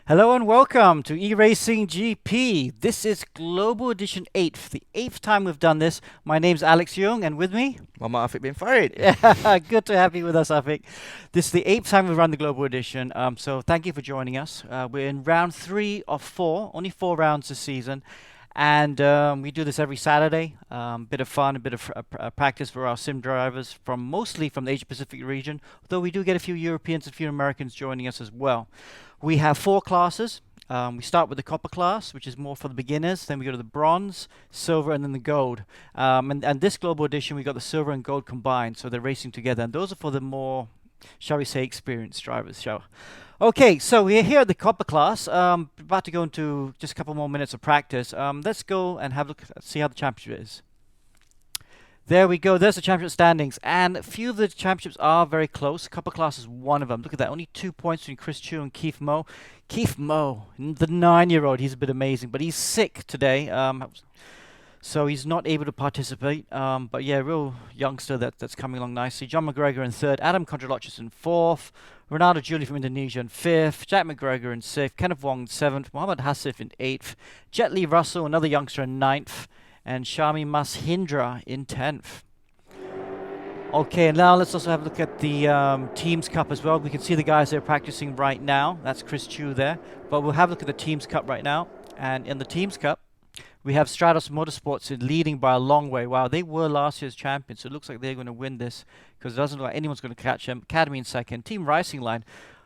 Hello and welcome to eRacing GP. This is Global Edition 8, the 8th time we've done this. My name's Alex Young, and with me? Mama Afiq bin Farid. Yeah, good to have you with us, Afik. This is the 8th time we've run the Global Edition, so thank you for joining us. We're in round 3 of 4, only 4 rounds this season. And we do this every Saturday. Bit of fun, a bit of practice for our sim drivers mostly from the Asia Pacific region, though we do get a few Europeans, a few Americans joining us as well. We have 4 classes. We start with the copper class, which is more for the beginners. Then we go to the bronze, silver, and then the gold. And this global edition, we got the silver and gold combined, so they're racing together. And those are for the more, shall we say, experienced drivers. Okay, so we're here at the copper class. About to go into just a couple more minutes of practice. Let's go and have a look, see how the championship is. There we go. There's the championship standings, and a few of the championships are very close. Copper class is one of them. Look at that, only 2 points between Chris Chu and Keith Moe. Keith Moe, the 9-year-old, he's a bit amazing, but he's sick today, so he's not able to participate. But yeah, real youngster that's coming along nicely. John McGregor in 3rd, Adam Kondralocic in 4th, Ronaldo Julie from Indonesia in 5th, Jack McGregor in 6th, Kenneth Wong in 7th, Mohammed Hassif in 8th, Jet Lee Russell, another youngster, in 9th, and Shami Mashindra in 10th. Okay, and now let's also have a look at the Teams Cup as well. We can see the guys that are practicing right now. That's Chris Chu there. But we'll have a look at the Teams Cup right now. And in the Teams Cup, we have Stratos Motorsports leading by a long way. Wow, they were last year's champions, so it looks like they're going to win this because it doesn't look like anyone's going to catch them. Academy in 2nd. Team Racing Line,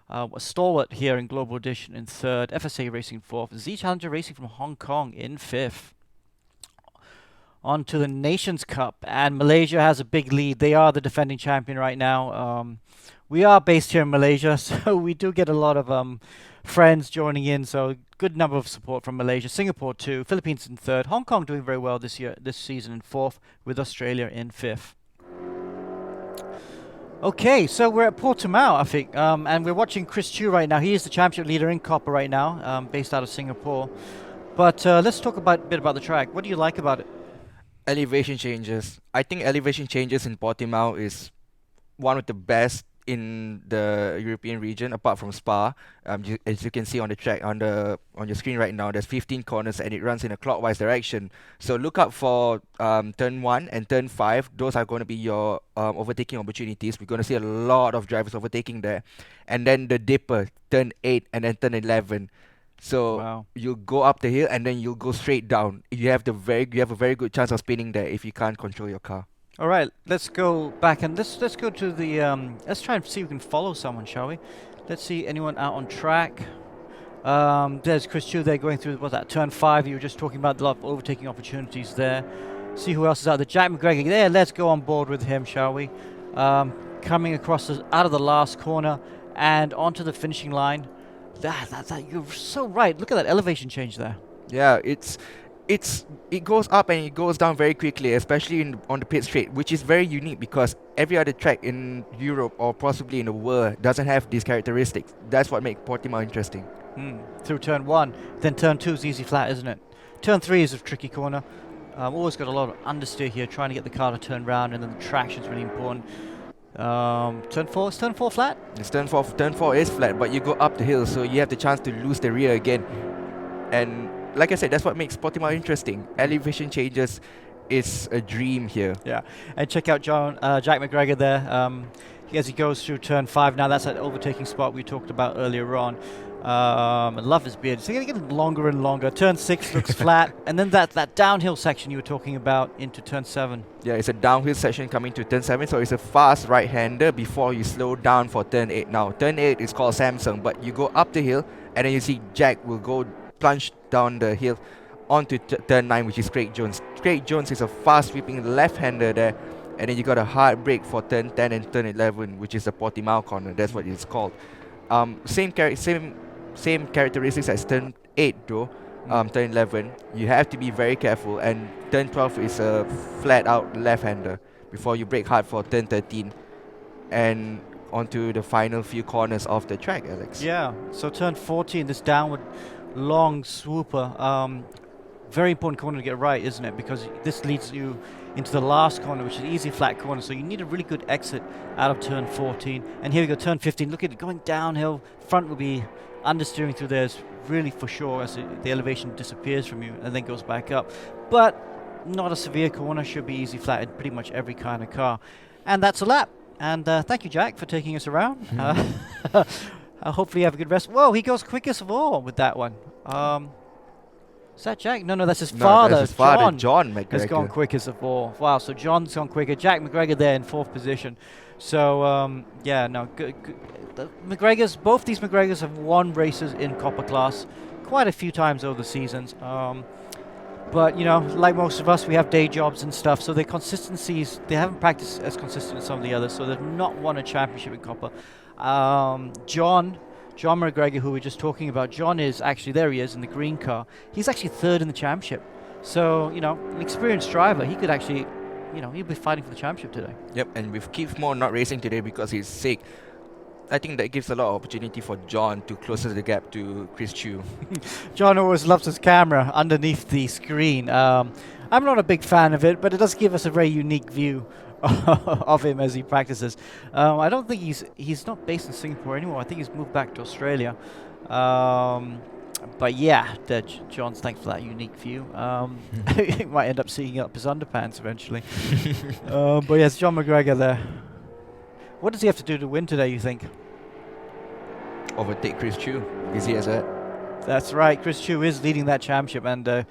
a stalwart here in Global Edition in 3rd. FSA Racing 4th. Z Challenger Racing from Hong Kong in 5th. On to the Nations Cup, and Malaysia has a big lead. They are the defending champion right now. We are based here in Malaysia, so we do get a lot of friends joining in, so good number of support from Malaysia. Singapore 2, Philippines in 3rd, Hong Kong doing very well this season in 4th, with Australia in 5th. Okay, so we're at Portimao, I think, and we're watching Chris Chu right now. He is the championship leader in Copper right now, based out of Singapore. But let's talk a bit about the track. What do you like about it? Elevation changes. I think elevation changes in Portimao is one of the best in the European region, apart from Spa. As you can see on the track on your screen right now, there's 15 corners and it runs in a clockwise direction. So look out for turn 1 and turn 5. Those are going to be your overtaking opportunities. We're going to see a lot of drivers overtaking there. And then the dipper, turn 8 and then turn 11. So Wow. you'll go up the hill and then you'll go straight down. You have a very good chance of spinning there if you can't control your car. All right, let's go back and let's go to the let's try and see if we can follow someone, shall we? Let's see anyone out on track. There's Chris Chu there going through what's that, turn 5. You were just talking about a lot of overtaking opportunities there. See who else is out there. Jack McGregor there. Let's go on board with him, shall we? Coming across out of the last corner and onto the finishing line. That you're so right. Look at that elevation change there. Yeah, it goes up and it goes down very quickly, especially on the pit straight, which is very unique because every other track in Europe or possibly in the world doesn't have these characteristics. That's what makes Portimao interesting. Through turn 1, then turn 2 is easy flat, isn't it? Turn 3 is a tricky corner. Always got a lot of understeer here, trying to get the car to turn round, and then the traction is really important. Turn 4, is turn 4 flat? It's turn 4 is flat, but you go up the hill, so you have the chance to lose the rear again. And like I said, that's what makes Portimao interesting. Elevation changes is a dream here. Yeah, and check out Jack McGregor there. As he goes through turn 5 now, that's that overtaking spot we talked about earlier on. I love his beard. It's getting longer and longer. Turn 6 looks flat, and then that downhill section you were talking about into turn 7. Yeah, it's a downhill section coming to turn 7, so it's a fast right-hander before you slow down for turn 8. Now, turn 8 is called Samsung, but you go up the hill, and then you see Jack will go plunge down the hill onto turn 9, which is Craig Jones. Craig Jones is a fast sweeping left-hander there, and then you got a hard brake for turn 10 and turn 11, which is the Portimao corner. That's what it's called. Same characteristics as turn 8 though. Turn 11, you have to be very careful, and turn 12 is a flat-out left-hander before you brake hard for turn 13 and onto the final few corners of the track, Alex. Yeah, so turn 14, this downward long swooper. Very important corner to get right, isn't it? Because this leads you into the last corner, which is an easy flat corner. So you need a really good exit out of turn 14. And here we go, turn 15. Look at it going downhill. Front will be understeering through there is really for sure as the elevation disappears from you and then goes back up. But not a severe corner, should be easy flat in pretty much every kind of car. And that's a lap. And thank you, Jack, for taking us around. Hopefully you have a good rest. Whoa, he goes quickest of all with that one. Is that Jack? No, that's his father. That's his father, John McGregor. Has gone quickest of all. Wow, so John's gone quicker. Jack McGregor there in 4th position. So, yeah, no, good. Both these McGregors have won races in Copper class quite a few times over the seasons. But, you know, like most of us, we have day jobs and stuff, so their consistencies, they haven't practiced as consistent as some of the others, so they've not won a championship in Copper. John McGregor, who we were just talking about, John is actually, there he is in the green car. He's actually 3rd in the championship. So, you know, an experienced driver, he could actually, you know, he'll be fighting for the championship today. Yep, and with Keith Moore not racing today because he's sick, I think that gives a lot of opportunity for John to close the gap to Chris Chu. John always loves his camera underneath the screen. I'm not a big fan of it, but it does give us a very unique view of him as he practices. I don't think he's not based in Singapore anymore. I think he's moved back to Australia. But yeah, John's thanks for that unique view. He might end up seeing up his underpants eventually. But yes, John McGregor there. What does he have to do to win today, you think? Overtake Chris Chu. Easy as that. That's right. Chris Chu is leading that championship, and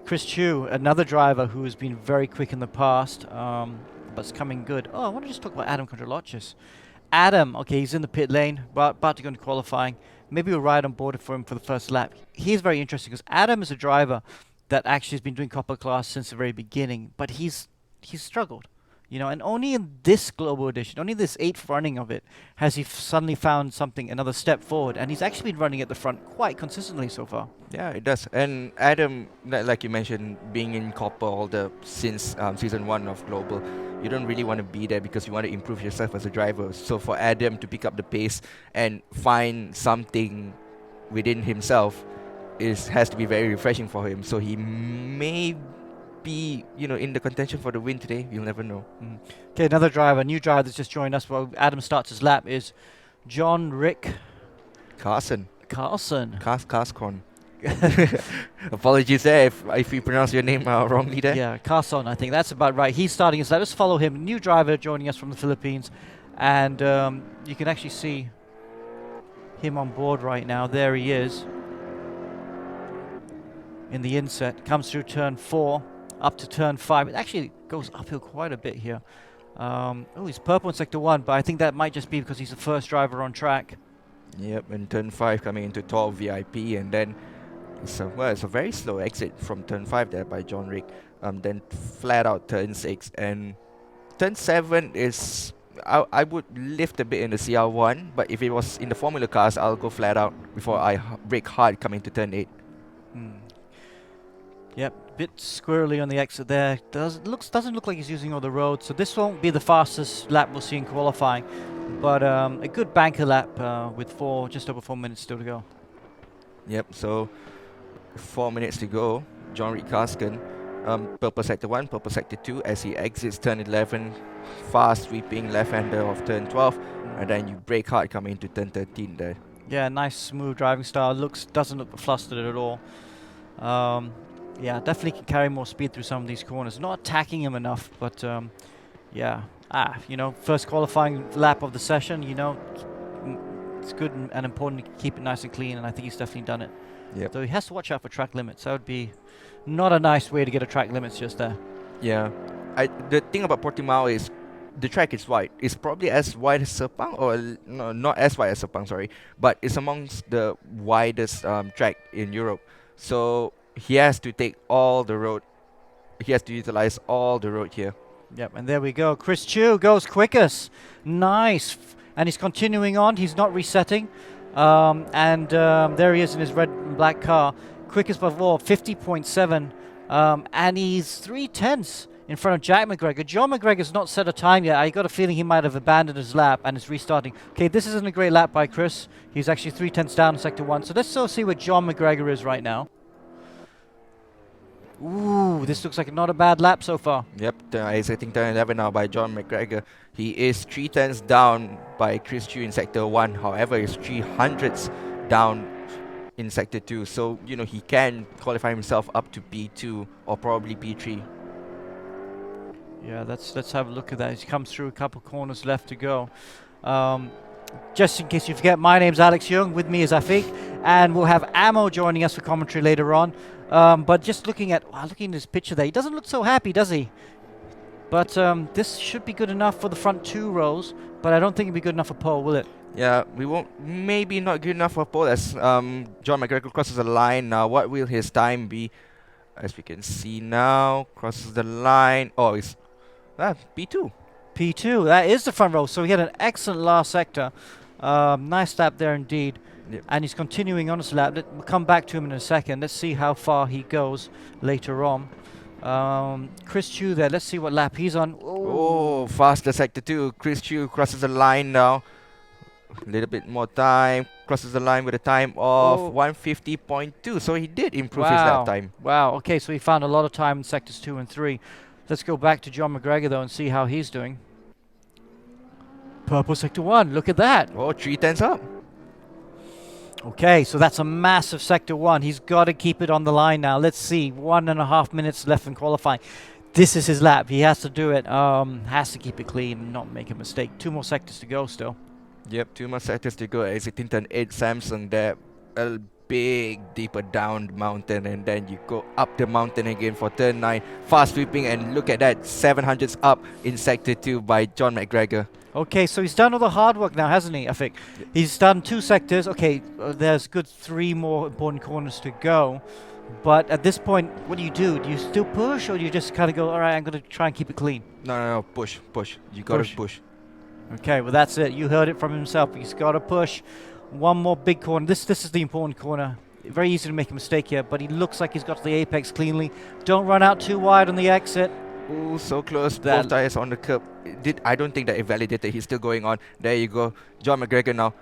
Chris Chu, another driver who has been very quick in the past, but's coming good. Oh, I want to just talk about Adam Kondralochis. Adam, okay, he's in the pit lane, about to go into qualifying. Maybe we'll ride on board for him for the first lap. He's very interesting because Adam is a driver that actually has been doing Copper class since the very beginning, but he's struggled. You know, and only in this global edition, only this 8th running of it, has he suddenly found something, another step forward. And he's actually been running at the front quite consistently so far. Yeah, it does. And Adam, like you mentioned, being in Copper since season 1 of Global, you don't really want to be there because you want to improve yourself as a driver. So for Adam to pick up the pace and find something within himself has to be very refreshing for him. So he may be, you know, in the contention for the win today. You'll never know. Okay, another driver, new driver that's just joined us while Adam starts his lap is John Rick Carson. Carson. Apologies there if we pronounce your name wrongly there. Yeah, Carson, I think that's about right. He's starting his lap. Let's follow him. New driver joining us from the Philippines. And you can actually see him on board right now. There he is in the inset. Comes through turn 4. Up to turn 5. It actually goes uphill quite a bit here. He's purple in sector 1, but I think that might just be because he's the first driver on track. Yep, and turn 5 coming into 12 VIP, and then it's a very slow exit from turn 5 there by John Rick. Then flat out turn 6, and turn 7 is I would lift a bit in the CR1, but if it was in the Formula cars, I'll go flat out before I brake hard coming to turn 8. Yep, bit squirrely on the exit there. Doesn't look like he's using all the roads, so this won't be the fastest lap we'll see in qualifying, but a good banker lap with just over 4 minutes still to go. Yep, so 4 minutes to go. John Rick Carsken, purple sector 1, purple sector 2 as he exits turn 11, fast sweeping left-hander of turn 12, and then you brake hard coming into turn 13 there. Yeah, nice smooth driving style. Doesn't look flustered at all. Yeah, definitely can carry more speed through some of these corners. Not attacking him enough, but yeah. You know, first qualifying lap of the session, you know, it's good and important to keep it nice and clean, and I think he's definitely done it. Yep. Though he has to watch out for track limits. That would be not a nice way to get a track limits just there. Yeah. The thing about Portimao is the track is wide. It's probably as wide as Sepang, or no, not as wide as Sepang, sorry, but it's amongst the widest track in Europe. So he has to take all the road. He has to utilize all the road here. Yep, and there we go. Chris Chu goes quickest. Nice. And he's continuing on. He's not resetting. There he is in his red and black car. Quickest by all, 50.7. And he's 3/10 in front of Jack McGregor. John McGregor's not set a time yet. I got a feeling he might have abandoned his lap and is restarting. Okay, this isn't a great lap by Chris. He's actually 3/10 down in sector 1. So let's still see where John McGregor is right now. Ooh, this looks like not a bad lap so far. Yep, exiting turn 11 now by John McGregor. He is 3/10 down by Chris Chu in sector 1. However, he's 300ths down in Sector 2. So, you know, he can qualify himself up to P2 or probably P3. Yeah, let's have a look at that. He comes through a couple corners left to go. Just in case you forget, my name's Alex Young. With me is Afiq, and we'll have Ammo joining us for commentary later on. But just looking at this picture there, he doesn't look so happy, does he? But this should be good enough for the front 2 rows, but I don't think it'll be good enough for pole, will it? Yeah, we won't. Maybe not good enough for pole as John McGregor crosses the line now. What will his time be? As we can see now, crosses the line. Oh, it's P2. P2, that is the front row. So he had an excellent last sector. Nice lap there indeed. Yep. And he's continuing on his lap. We'll come back to him in a second. Let's see how far he goes later on. Chris Chu there. Let's see what lap he's on. Oh, faster Sector 2. Chris Chu crosses the line now. A little bit more time. Crosses the line with a time of 150.2. So he did improve his lap time. Wow. Okay, so he found a lot of time in sectors 2 and 3. Let's go back to John McGregor though and see how he's doing. Purple sector 1. Look at that. Oh, 3/10 up. Okay, so that's a massive sector 1. He's got to keep it on the line now. Let's see. 1.5 minutes left in qualifying. This is his lap. He has to do it. Has to keep it clean and not make a mistake. 2 more sectors to go still. Yep, 2 more sectors to go. Exiting turn 8 Samsung there. A big deeper down the mountain, and then you go up the mountain again for turn 9. Fast sweeping, and look at that. 700s up in sector 2 by John McGregor. Okay, so he's done all the hard work now, hasn't he, I think? Yep. He's done 2 sectors. Okay, there's good 3 more important corners to go. But at this point, what do? Do you still push, or do you just kind of go, all right, I'm going to try and keep it clean? No, push. You got to push. Okay, well, that's it. You heard it from himself. He's got to push. 1 more big corner. This is the important corner. Very easy to make a mistake here, but he looks like he's got to the apex cleanly. Don't run out too wide on the exit. Oh, so close. Both tires on the curb. I don't think that it validated. He's still going on. There you go. John McGregor now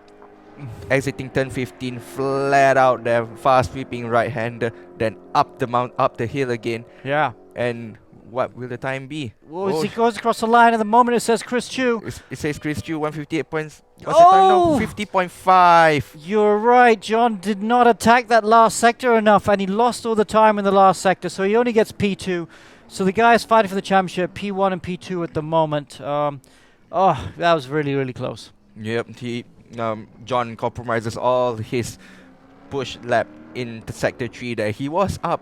exiting turn 15, flat out there, fast sweeping right-hander, then up the hill again. Yeah. And what will the time be? Well, as he goes across the line at the moment, it says Chris Chu. It says Chris Chu, 158 points. What's the time now? 50.5. You're right. John did not attack that last sector enough, and he lost all the time in the last sector, so he only gets P2. So the guys fighting for the championship, P1 and P2 at the moment. That was really, really close. Yep, John compromises all his push lap in sector 3 there. He was up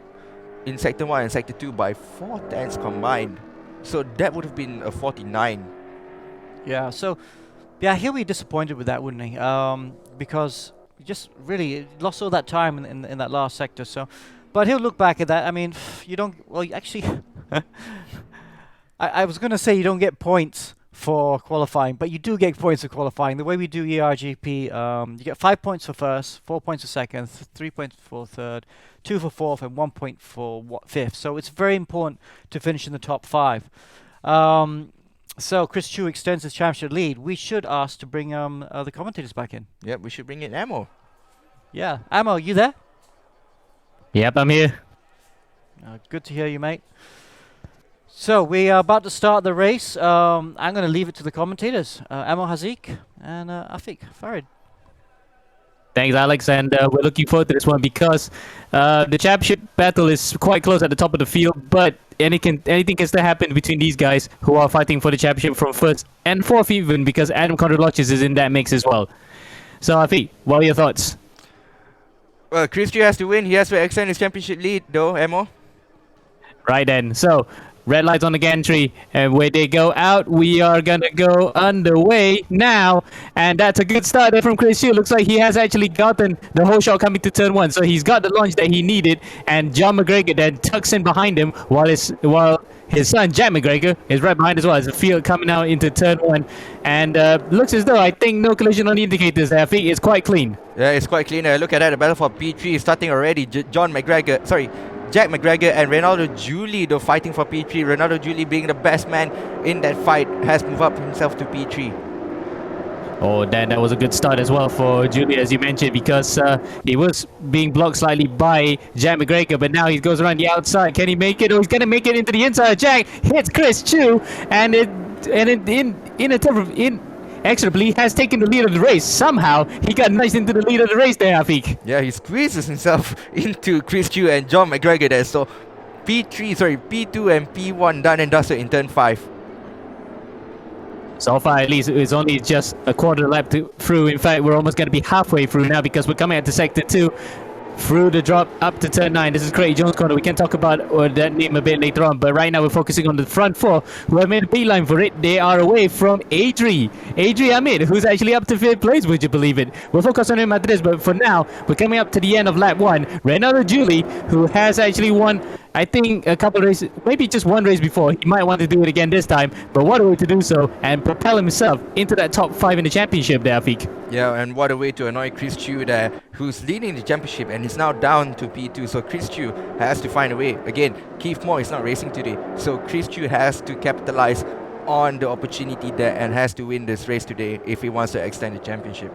in sector 1 and sector 2 by 4/10 combined. So that would have been a 49. Yeah, so he'll be disappointed with that, wouldn't he? Because he just really lost all that time in that last sector. So, but he'll look back at that. I mean, you don't. Well, actually, I was going to say you don't get points for qualifying, but you do get points for qualifying. The way we do ERGP, you get 5 points for first, 4 points for second, 3 points for third, 2 for fourth, and 1 point for fifth. So it's very important to finish in the top 5. So Chris Chu extends his championship lead. We should ask to bring the commentators back in. Yep, we should bring in Ammo. Yeah, Ammo, you there? Yep, I'm here. Good to hear you, mate. So we are about to start the race. I'm going to leave it to the commentators, Ammo Haziq and Afiq Farid. Thanks, Alex, and we're looking forward to this one because the championship battle is quite close at the top of the field, but anything can still happen between these guys who are fighting for the championship from 1st and 4th even, because Adam Kondralochis is in that mix as well. So, Afiq, what are your thoughts? Well, Chris Chu has to win. He has to extend his championship lead, though, Ammo. Right then. So, red lights on the gantry, and where they go out, we are gonna go underway now, and that's a good start there from Chris Chu. Looks like he has actually gotten the whole shot coming to turn 1, so he's got the launch that he needed, and John McGregor then tucks in behind him while his son Jack McGregor is right behind as well as the field coming out into turn 1, and looks as though I think no collision on the indicators there. I think it's quite clean. Yeah, it's quite clean. Look at that, the battle for P3 is starting already. Jack McGregor and Ronaldo Julie, though, fighting for P3. Ronaldo Julie, being the best man in that fight, has moved up himself to P3. Oh, Dan, that was a good start as well for Julie, as you mentioned, because he was being blocked slightly by Jack McGregor, but now he goes around the outside. Can he make it? Oh, he's going to make it into the inside. Jack hits Chris Chu, and Extrably has taken the lead of the race. Somehow, he got nudged into the lead of the race there, Afiq. Yeah, he squeezes himself into Chris Chu and John McGregor there. So P2 and P1 done and dusted in turn 5. So far, at least, it's only just a quarter lap through. In fact, we're almost going to be halfway through now because we're coming into sector 2. Through the drop up to turn 9. This is Craig Jones' corner. We can talk about that name a bit later on, but right now we're focusing on the front 4 who have made a beeline for it. They are away from Adri Ahmed, who's actually up to 5th place, would you believe it? We'll focus on him after this, but for now, we're coming up to the end of lap 1. Renato Julie, who has actually won, I think, a couple of races, maybe just one race before. He might want to do it again this time, but what a way to do so and propel himself into that top 5 in the championship there, Afiq. Yeah, and what a way to annoy Chris Chu there, who's leading the championship and is now down to P2. So Chris Chu has to find a way. Again, Keith Moore is not racing today, so Chris Chu has to capitalize on the opportunity there and has to win this race today if he wants to extend the championship.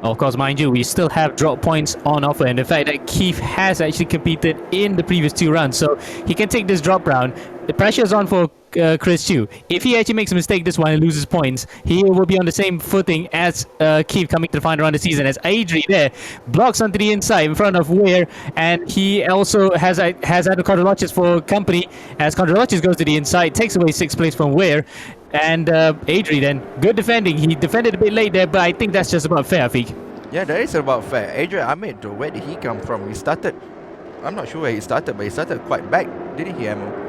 Of course, mind you, we still have drop points on offer, and the fact that Keith has actually competed in the previous 2 rounds, so he can take this drop round. The pressure is on for Chris Chu. If he actually makes a mistake this one and loses points, he will be on the same footing as Keith coming to the final round of the season, as Adri there blocks onto the inside in front of Weir, and he also has had Condrolochis for company, as Condrolochis goes to the inside, takes away 6th place from Weir. And Adri then, good defending. He defended a bit late there, but I think that's just about fair, Afiq. Yeah, that is about fair. Adrian Ahmed, though, where did he come from? I'm not sure where he started, but he started quite back, didn't he, Amo?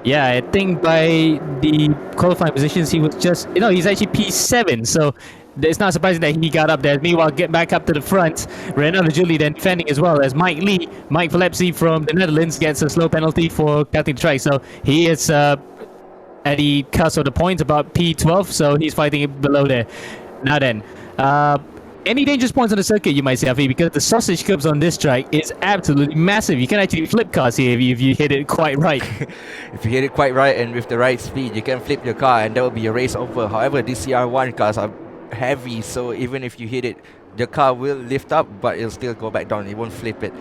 Yeah, I think by the qualifying positions, he was just, he's actually P7, so it's not surprising that he got up there. Meanwhile, get back up to the front. Renato Julie then defending as well, as Mike Philipsi from the Netherlands gets a slow penalty for cutting the track, so he is at the cusp of the points, about P12, so he's fighting it below there. Now then, any dangerous points on the circuit, you might say, Afi, because the sausage curbs on this track is absolutely massive. You can actually flip cars here if you hit it quite right. If you hit it quite right and with the right speed, you can flip your car and that will be a race over. However, these CR1 cars are heavy, so even if you hit it, the car will lift up, but it'll still go back down. It won't flip it.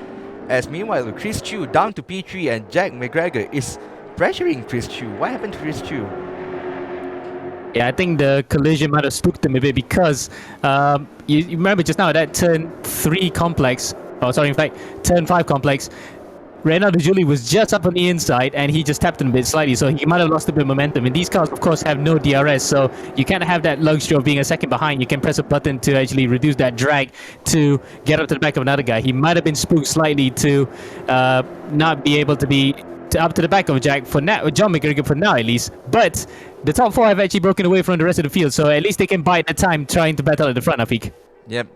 As meanwhile, Chris Chu down to P3 and Jack McGregor is pressuring Chris Chu. What happened to Chris Chu? Yeah, I think the collision might have spooked him a bit because you remember just now that turn 3 complex, in fact, turn 5 complex, Renato Julie was just up on the inside and he just tapped him a bit slightly, so he might have lost a bit of momentum. And these cars, of course, have no DRS, so you can't have that luxury of being a second behind. You can press a button to actually reduce that drag to get up to the back of another guy. He might have been spooked slightly to not be able to be up to the back of Jack for now, John McGregor for now at least. But the top 4 have actually broken away from the rest of the field, so at least they can bide the time trying to battle at the front, Afiq. Yep.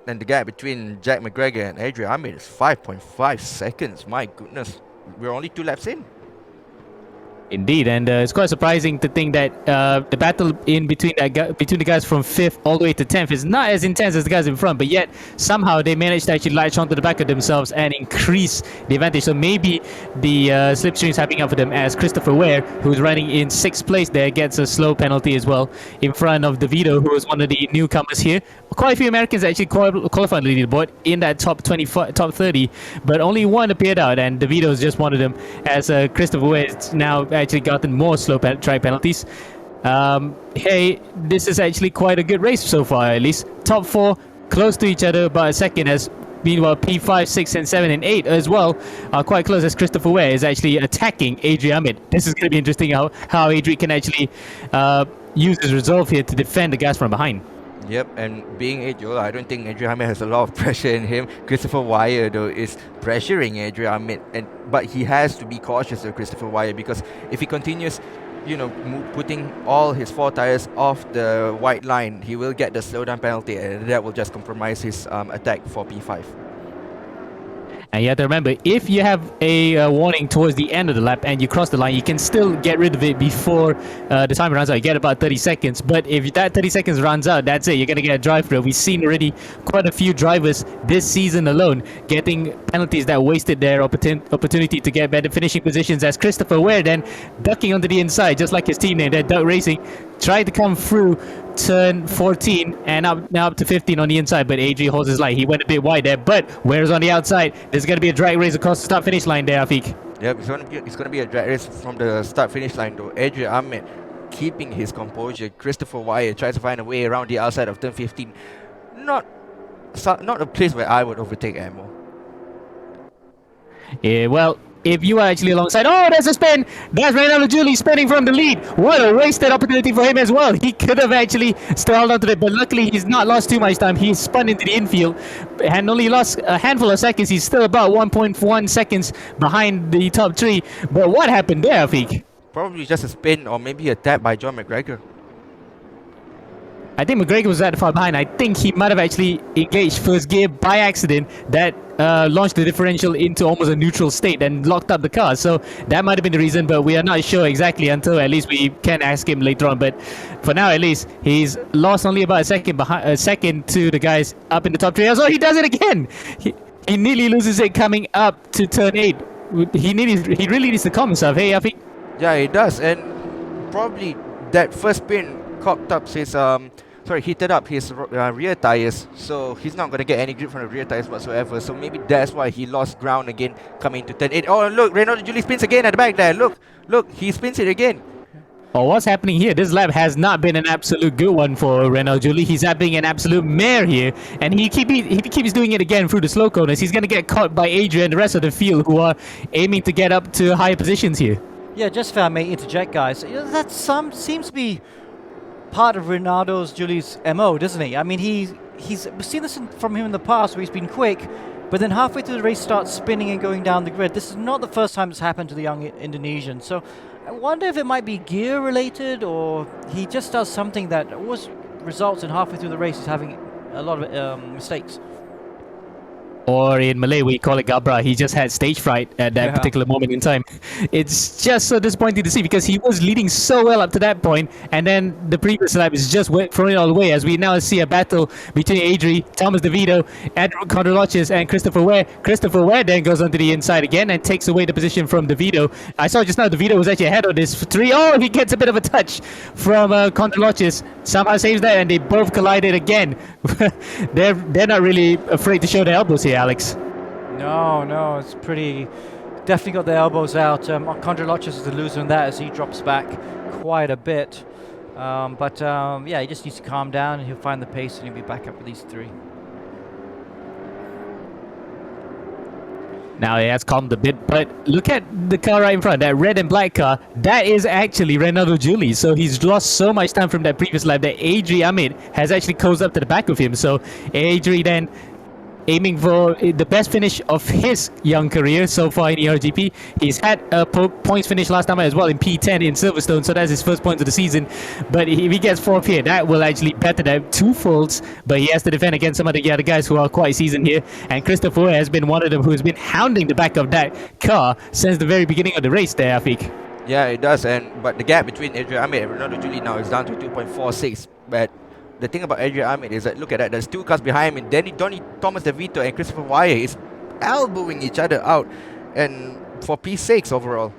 And the gap between Jack McGregor and Adrian Ahmed is 5.5 seconds. My goodness. We're only 2 laps in. Indeed, and it's quite surprising to think that the battle in between between the guys from 5th all the way to 10th is not as intense as the guys in front, but yet somehow they managed to actually latch onto the back of themselves and increase the advantage. So maybe the slipstream is happening up for them, as Christopher Ware, who's running in 6th place there, gets a slow penalty as well in front of DeVito, who is one of the newcomers here. Quite a few Americans actually qualified the leaderboard in that top 30, but only one appeared out, and DeVito is just one of them, as Christopher Ware is now actually gotten more slow track penalties. Hey, this is actually quite a good race so far, at least. Top 4 close to each other, about a second, as meanwhile P5, 6, and 7, and 8 as well are quite close, as Christopher Ware is actually attacking Adrian Ahmed. This is going to be interesting how Adrian can actually use his resolve here to defend the guys from behind. Yep, and being 8-year-old, I don't think Adrian Ahmed has a lot of pressure in him. Christopher Wire, though, is pressuring Adrian Ahmed, but he has to be cautious of Christopher Wire, because if he continues, putting all his 4 tires off the white line, he will get the slowdown penalty, and that will just compromise his attack for P5. And you have to remember, if you have a warning towards the end of the lap and you cross the line, you can still get rid of it before the time runs out. You get about 30 seconds. But if that 30 seconds runs out, that's it. You're going to get a drive through. We've seen already quite a few drivers this season alone getting penalties that wasted their opportunity to get better finishing positions, as Christopher Ware then ducking onto the inside, just like his team name there, Duck Racing, tried to come through turn 14 and now up to 15 on the inside, but Adrian holds his line. He went a bit wide there, but Ware's on the outside. There's going to be a drag race across the start-finish line there, Afiq. Yep, it's going to be a drag race from the start-finish line, though. Adrian Ahmed keeping his composure. Christopher Wyatt tries to find a way around the outside of turn 15. Not a place where I would overtake Ammo. Yeah, well, if you are actually alongside... Oh, there's a spin! That's Reynaldo Julie spinning from the lead. What a wasted opportunity for him as well. He could have actually stalled onto it, but luckily he's not lost too much time. He spun into the infield and only lost a handful of seconds. He's still about 1.1 seconds behind the top three. But what happened there, Afik? Probably just a spin or maybe a tap by John McGregor. I think McGregor was that far behind. I think he might have actually engaged first gear by accident. That launched the differential into almost a neutral state and locked up the car. So that might have been the reason, but we are not sure exactly until at least we can ask him later on. But for now, at least, he's lost only about a second to the guys up in the top three. So he does it again. He nearly loses it coming up to turn 8. He really needs to calm himself. Hey, Afi. Yeah, he does, and probably that first spin cocked up his heated up his rear tires, so he's not going to get any grip from the rear tires whatsoever. So maybe that's why he lost ground again coming into turn 8. Oh, look, Reynaldo Julie spins again at the back there. Look, he spins it again. Oh, what's happening here? This lap has not been an absolute good one for Reynaldo Julie. He's having an absolute mare here, and he keeps doing it again through the slow corners. He's going to get caught by Adrian and the rest of the field who are aiming to get up to higher positions here. Yeah, just if I may interject, guys, that seems to be part of Reynaldo Julie's MO, doesn't he? I mean, we've seen this from him in the past where he's been quick, but then halfway through the race starts spinning and going down the grid. This is not the first time it's happened to the young Indonesian. So I wonder if it might be gear related, or he just does something that always results in halfway through the race he's having a lot of mistakes. Or in Malay, we call it Gabra. He just had stage fright at that particular moment in time. It's just so disappointing to see because he was leading so well up to that point, and then the previous lap is just throwing it all away as we now see a battle between Adri, Thomas DeVito, Edward Condorloches, and Christopher Ware. Christopher Ware then goes onto the inside again and takes away the position from DeVito. I saw just now DeVito was actually ahead of this 3. Oh, he gets a bit of a touch from Condorloches. Somehow saves that, and they both collided again. They're not really afraid to show their elbows here, Alex. No, it's pretty... Definitely got their elbows out. Condorloches is the loser in that as he drops back quite a bit. Yeah, he just needs to calm down and he'll find the pace and he'll be back up with these 3. Now it has calmed a bit, but look at the car right in front, that red and black car. That is actually Reynaldo Julie. So he's lost so much time from that previous lap that Adri Amit has actually closed up to the back of him. So Adri then aiming for the best finish of his young career so far in ERGP. He's had a points finish last time as well in P10 in Silverstone, so that's his first points of the season. But if he gets 4th here, that will actually better that 2 folds, but he has to defend against some of the other guys who are quite seasoned here. And Christopher has been one of them who's been hounding the back of that car since the very beginning of the race there, Afik. Yeah, it does, but the gap between Adrian Amit and Reynaldo Julie now is down to 2.46, but the thing about Adrian Amit is that, look at that, there's 2 cars behind him. Donny Thomas DeVito and Christopher Wyatt is elbowing each other out, and for peace sakes overall.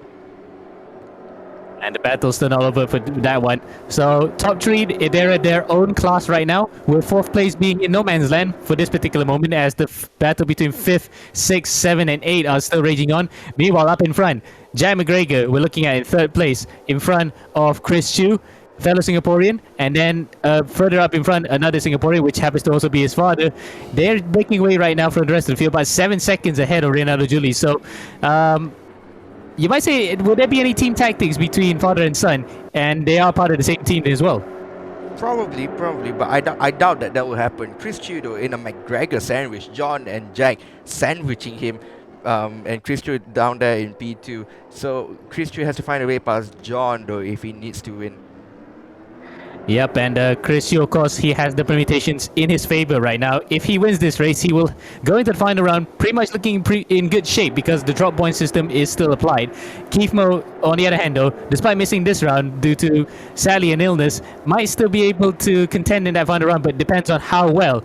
And the battle's still all over for that one. So top 3, they're at their own class right now, with 4th place being in no man's land for this particular moment, as the battle between 5th, 6th, 7th, and 8 are still raging on. Meanwhile, up in front, Jack McGregor we're looking at in 3rd place, in front of Chris Chu, fellow Singaporean, and then further up in front, another Singaporean, which happens to also be his father. They're breaking away right now from the rest of the field, about 7 seconds ahead of Reynaldo Julie. So, you might say, would there be any team tactics between father and son? And they are part of the same team as well. Probably, but I doubt that will happen. Chris Chu, though, in a McGregor sandwich, John and Jack sandwiching him, and Chris Chu down there in P2. So, Chris Chu has to find a way past John, though, if he needs to win. Yep, and Chris Yu, of course, he has the permutations in his favor right now. If he wins this race, he will go into the final round pretty much looking in good shape because the drop point system is still applied. Keith Mo, on the other hand, though, despite missing this round due to sadly an illness, might still be able to contend in that final round, but depends on how well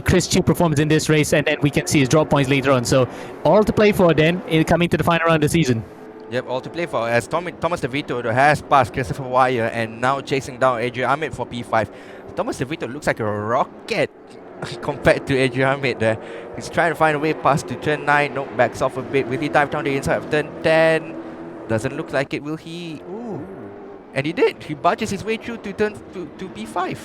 Chris Yu performs in this race, and then we can see his drop points later on. So all to play for then in coming to the final round of the season. Yep, all to play for, as Thomas DeVito has passed Christopher Wyatt and now chasing down Adrian Amit for P5. Thomas DeVito looks like a rocket compared to Adrian Amit there. He's trying to find a way past to turn 9, no, backs off a bit. Will he dive down the inside of turn 10? Doesn't look like it, will he? Ooh. And he did. He barges his way through to turn to P5.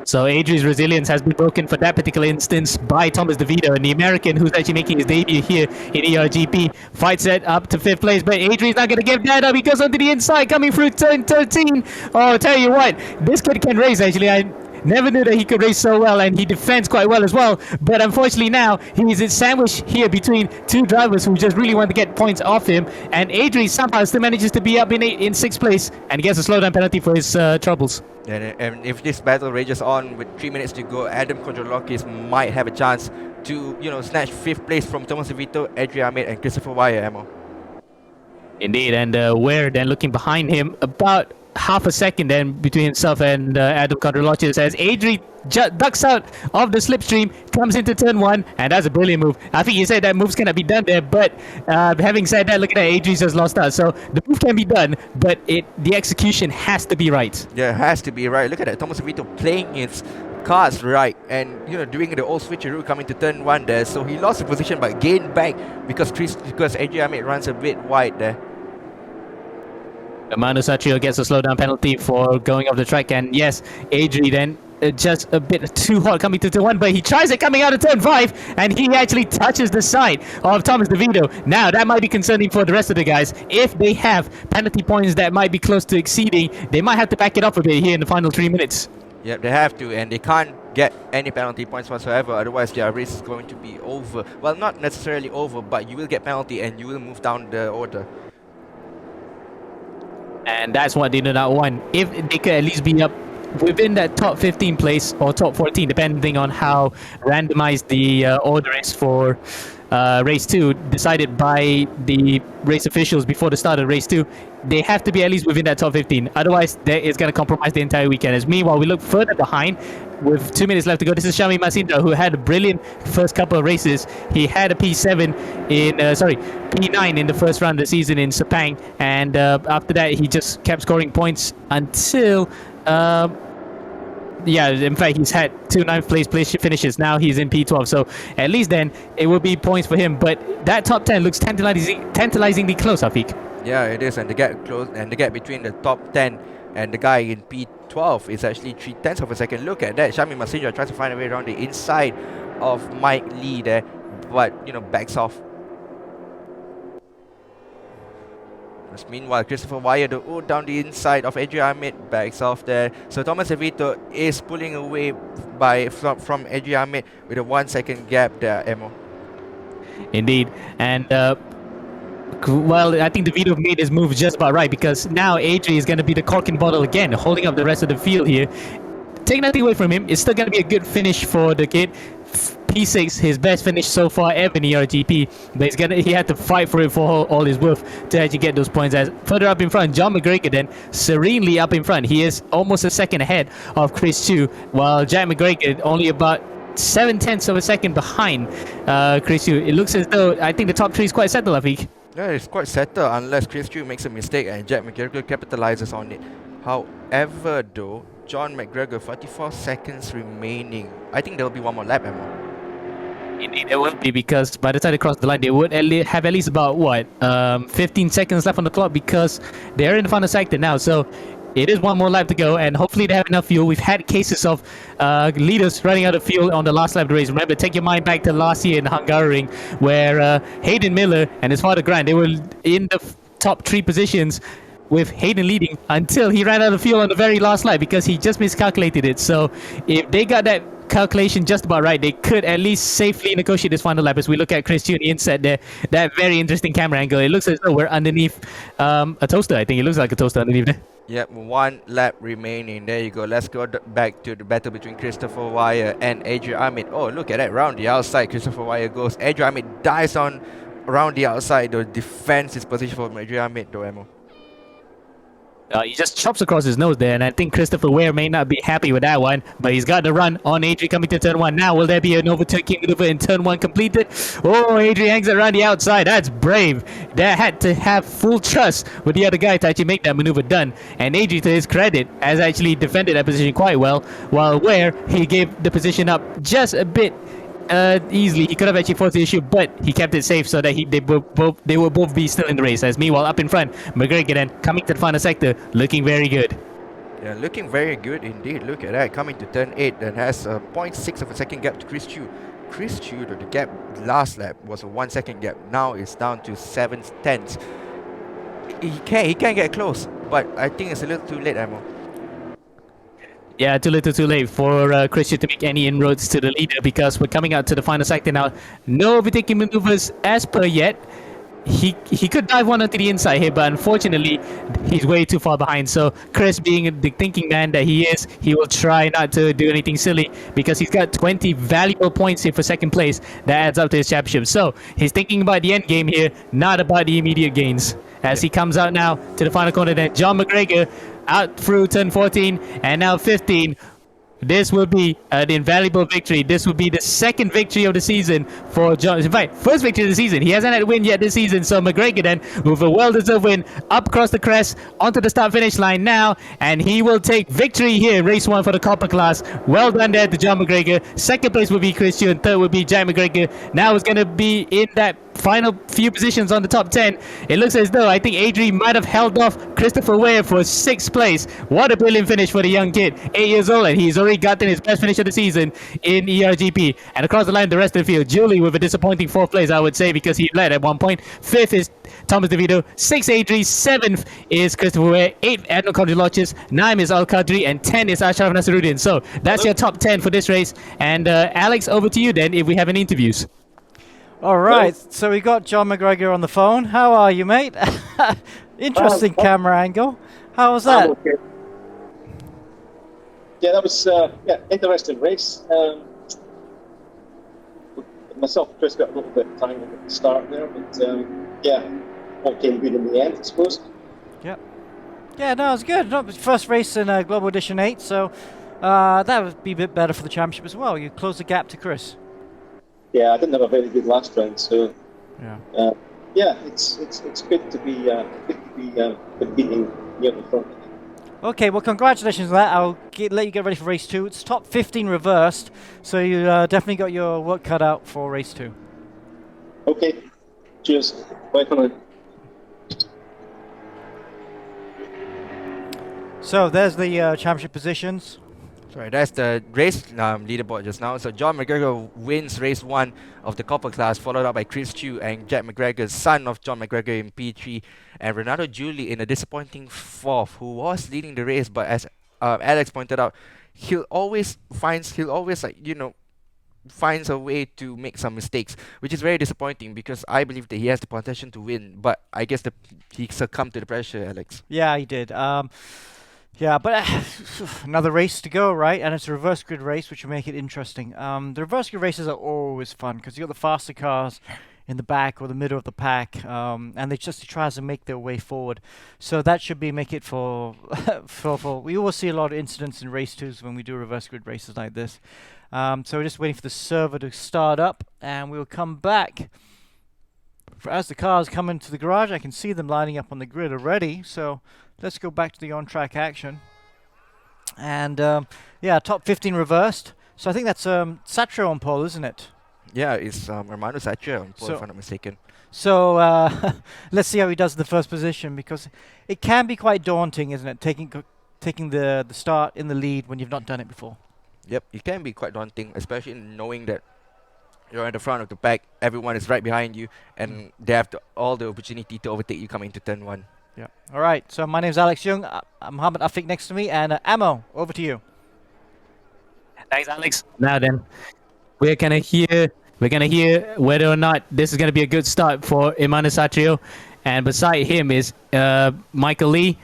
So Adri's resilience has been broken for that particular instance by Thomas DeVito, and the American who's actually making his debut here in ERGP fights it up to 5th place, but Adri's not going to give that up. He goes onto the inside, coming through turn 13. Oh, I'll tell you what, this kid can race actually. I never knew that he could race so well, and he defends quite well as well. But unfortunately now, he's sandwiched here between two drivers who just really want to get points off him, and Adri somehow still manages to be up in 6th place and gets a slowdown penalty for his troubles. And if this battle rages on with 3 minutes to go, Adam Kodrolakis might have a chance to, snatch 5th place from Thomas DeVito, Adrian Ahmed, and Christopher Wire, Emma. Indeed, and Ware then looking behind him about half a second then between himself and Adam Kodrolakis as Adri ducks out of the slipstream, comes into turn 1, and that's a brilliant move. I think you said that moves cannot be done there, but having said that, look at that, Adri's just lost out. So the move can be done, but the execution has to be right. Yeah, it has to be right. Look at that, Thomas DeVito playing his cards right, and doing the old switcheroo coming to turn 1 there. So he lost the position but gained back because Adrian Ahmed runs a bit wide there. Manu Satrio gets a slowdown penalty for going off the track, and yes, Adri then just a bit too hot coming to turn 1, but he tries it coming out of turn 5, and he actually touches the side of Thomas DeVito. Now that might be concerning for the rest of the guys. If they have penalty points that might be close to exceeding, they might have to back it up a bit here in the final 3 minutes. Yep, they have to, and they can't get any penalty points whatsoever, otherwise their race is going to be over. Well, not necessarily over, but you will get penalty and you will move down the order. And that's what they do not want. If they could at least be up within that top 15 place or top 14, depending on how randomized the order is for race 2, decided by the race officials before the start of race 2, they have to be at least within that top 15. Otherwise, that is going to compromise the entire weekend. As meanwhile, we look further behind with 2 minutes left to go. This is Shami Masindra, who had a brilliant first couple of races. He had a P7 in, P9 in the first round of the season in Sepang, and after that, he just kept scoring points until. Yeah, in fact, he's had 2 9th place finishes. Now he's in P12, so at least then it will be points for him. But that top 10 looks tantalizingly close, Afiq. Yeah, it is, and the gap between the top 10 and the guy in P12 is actually 3/10 of a second. Look at that, Shami Masindra tries to find a way around the inside of Mike Lee there, but backs off. Meanwhile, Christopher Wire down the inside of Adrian Ahmed, backs off there. So Thomas DeVito is pulling away from Adrian Ahmed with a 1 second gap there, Emo. Indeed, and well, I think DeVito made his move just about right, because now Adri is going to be the cork in bottle again, holding up the rest of the field here. Take nothing away from him, it's still going to be a good finish for the kid. P6, his best finish so far ever in ERGP, but he had to fight for it for all his worth to actually get those points. As further up in front, John McGregor then serenely up in front. He is almost a second ahead of Chris Chu, while Jack McGregor only about 7/10 of a second behind Chris Chu. It looks as though I think the top 3 is quite settled, Afiq. Yeah, it's quite settled unless Chris Chu makes a mistake and Jack McGregor capitalizes on it. However, though, John McGregor, 44 seconds remaining. I think there will be one more lap, Emma. Indeed, it will be, because by the time they cross the line, they would have at least about 15 seconds left on the clock, because they're in the final sector now. So it is one more lap to go, and hopefully they have enough fuel. We've had cases of leaders running out of fuel on the last lap of the race. Remember, take your mind back to last year in Hungaroring, where Hayden Miller and his father Grant, they were in the top 3 positions, with Hayden leading until he ran out of fuel on the very last lap because he just miscalculated it. So if they got that calculation just about right, they could at least safely negotiate this final lap. As we look at Chris Chu inside there, that very interesting camera angle, it looks as though we're underneath a toaster. I think it looks like a toaster underneath there. Yep, 1 lap remaining. There you go. Let's go back to the battle between Christopher Wire and Adrian Ahmed. Oh, look at that. Round the outside, Christopher Wire goes. Adrian Ahmed dives on around the outside, though. Defends his position for Adrian Ahmed, though, Emo. He just chops across his nose there, and I think Christopher Ware may not be happy with that one, but he's got the run on Adri coming to turn 1. Now, will there be an overtaking maneuver in turn 1 completed? Oh, Adri hangs it around the outside. That's brave. That had to have full trust with the other guy to actually make that maneuver done. And Adri, to his credit, has actually defended that position quite well, while Ware, he gave the position up just a bit easily. He could have actually forced the issue, but he kept it safe so that they will both be still in the race. As meanwhile, up in front, McGregor then coming to the final sector, looking very good. Yeah, looking very good indeed. Look at that, coming to turn 8 and has a 0.6 of a second gap to Chris Chu. Chris Chu, the gap last lap was a 1 second gap. Now it's down to 7/10. He can get close, but I think it's a little too late, Amo. Yeah, too little too late for Christian to make any inroads to the leader, because we're coming out to the final sector now. No overtaking maneuvers as per yet. He could dive one onto the inside here, but unfortunately, he's way too far behind. So Chris, being the thinking man that he is, he will try not to do anything silly, because he's got 20 valuable points here for second place. That adds up to his championship. So he's thinking about the end game here, not about the immediate gains. As he comes out now to the final corner, then John McGregor out through turn 14 and now 15. This will be an invaluable victory. This will be the second victory of the season for John. In fact, first victory of the season. He hasn't had a win yet this season. So McGregor then, with a well-deserved win, up across the crest, onto the start-finish line now. And he will take victory here in race 1 for the copper class. Well done there to John McGregor. Second place will be Christian. Third will be Jack McGregor. Now it's going to be in that final few positions on the top 10. It looks as though I think Adrian might have held off Christopher Ware for 6th place. What a brilliant finish for the young kid. 8 years old, and he's already gotten his best finish of the season in eRGP. And across the line, the rest of the field, Julie with a disappointing 4th place, I would say, because he led at one point. 5th is Thomas DeVito. 6th, Adrian. 7th is Christopher Ware. 8th, Adnan Kondrolochis. 9th is Al Qadri. And 10th is Ashraf Nasruddin. So that's your top 10 for this race. And Alex, over to you then if we have any interviews. All right, so we got John McGregor on the phone. How are you, mate? Interesting camera angle. How was that? Okay. Yeah, that was interesting race. Myself and Chris got a little bit tangled at the start there, but all came good in the end, I suppose. Yeah. Yeah, no, it was good. No, first race in Global Edition 8, so that would be a bit better for the championship as well. You close the gap to Chris. Yeah, I didn't have a very good last round, so yeah, it's good to be competing near the front. Okay, well, congratulations on that. I'll let you get ready for race 2. It's top 15 reversed, so you definitely got your work cut out for race 2. Okay, cheers. Bye for now. So there's the championship positions. Sorry, that's the race leaderboard just now. So John McGregor wins race 1 of the copper class, followed up by Chris Chu and Jack McGregor, son of John McGregor, in P3, and Renato Julie in a disappointing 4th, who was leading the race, but as Alex pointed out, he'll always finds a way to make some mistakes, which is very disappointing, because I believe that he has the potential to win, but I guess he succumbed to the pressure, Alex. Yeah, he did. Yeah, but another race to go, right? And it's a reverse grid race, which will make it interesting. The reverse grid races are always fun, because you've got the faster cars in the back or the middle of the pack, and they just try to make their way forward. So that should make it for we always see a lot of incidents in race 2s when we do reverse grid races like this. So we're just waiting for the server to start up, and we'll come back. As the cars come into the garage, I can see them lining up on the grid already. So let's go back to the on-track action. And top 15 reversed. So I think that's Satrio on pole, isn't it? Yeah, it's Armando Satrio on pole, if I'm not mistaken. So let's see how he does in the first position, because it can be quite daunting, isn't it? Taking the start in the lead when you've not done it before. Yep, it can be quite daunting, especially knowing that you're at the front of the pack, everyone is right behind you, and they have all the opportunity to overtake you coming into turn 1. Yeah. All right. So my name's Alex Young. I'm Mohammed Afiq next to me, and Ammo, over to you. Thanks, Alex. Now then, we're gonna hear whether or not this is gonna be a good start for Emmanuel Satrio, and beside him is Michael Lee.